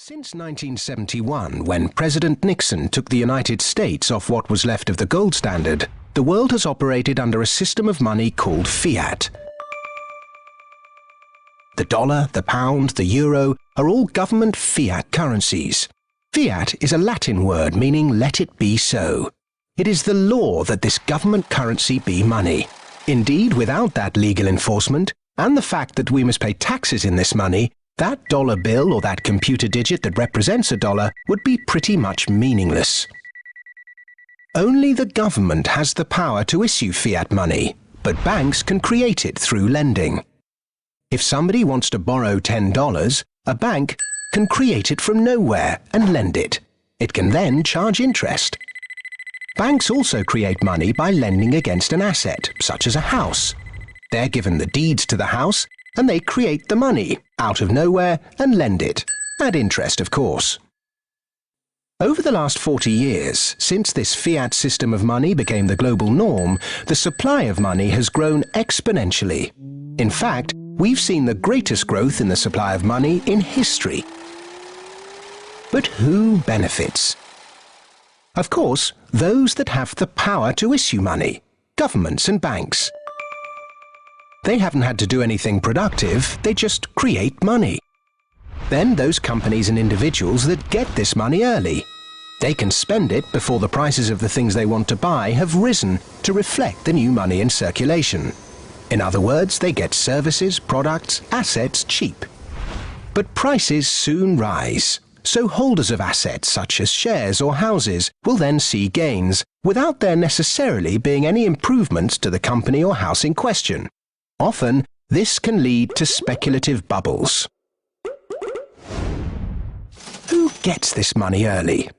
Since 1971, when President Nixon took the United States off what was left of the gold standard, the world has operated under a system of money called Fiat. The dollar, the pound, the euro are all government fiat currencies. Fiat is a Latin word meaning let it be so. It is the law that this government currency be money. Indeed, without that legal enforcement, and the fact that we must pay taxes in this money, that dollar bill or that computer digit that represents a dollar would be pretty much meaningless. Only the government has the power to issue fiat money, but banks can create it through lending. If somebody wants to borrow $10, a bank can create it from nowhere and lend it. It can then charge interest. Banks also create money by lending against an asset, such as a house. They're given the deeds to the house, and they create the money out of nowhere and lend it, at interest of course. Over the last 40 years, since this fiat system of money became the global norm, the supply of money has grown exponentially. In fact, we've seen the greatest growth in the supply of money in history. But who benefits? Of course, those that have the power to issue money, governments and banks. They haven't had to do anything productive, they just create money. Then those companies and individuals that get this money early. They can spend it before the prices of the things they want to buy have risen to reflect the new money in circulation. In other words, they get services, products, assets cheap. But prices soon rise, so holders of assets such as shares or houses will then see gains, without there necessarily being any improvements to the company or house in question. Often, this can lead to speculative bubbles. Who gets this money early?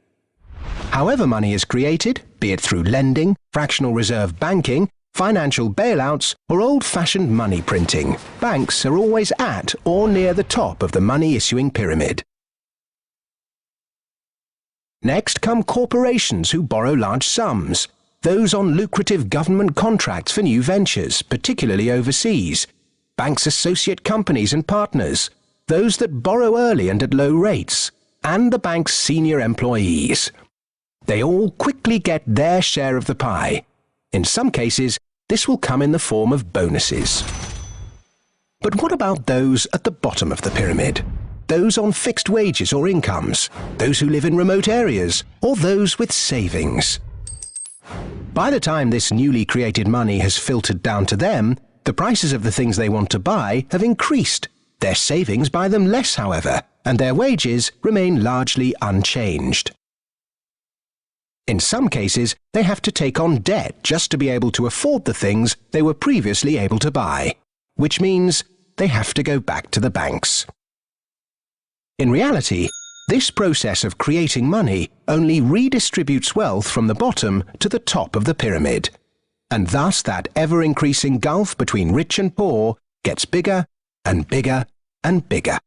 However money is created, be it through lending, fractional reserve banking, financial bailouts, or old-fashioned money printing, banks are always at or near the top of the money-issuing pyramid. Next come corporations who borrow large sums. Those on lucrative government contracts for new ventures, particularly overseas. Banks' associate companies and partners. Those that borrow early and at low rates. And the bank's senior employees. They all quickly get their share of the pie. In some cases, this will come in the form of bonuses. But what about those at the bottom of the pyramid? Those on fixed wages or incomes? Those who live in remote areas? Or those with savings? By the time this newly created money has filtered down to them, the prices of the things they want to buy have increased. Their savings buy them less, however, and their wages remain largely unchanged. In some cases, they have to take on debt just to be able to afford the things they were previously able to buy, which means they have to go back to the banks. In reality, this process of creating money only redistributes wealth from the bottom to the top of the pyramid, and thus that ever-increasing gulf between rich and poor gets bigger and bigger and bigger.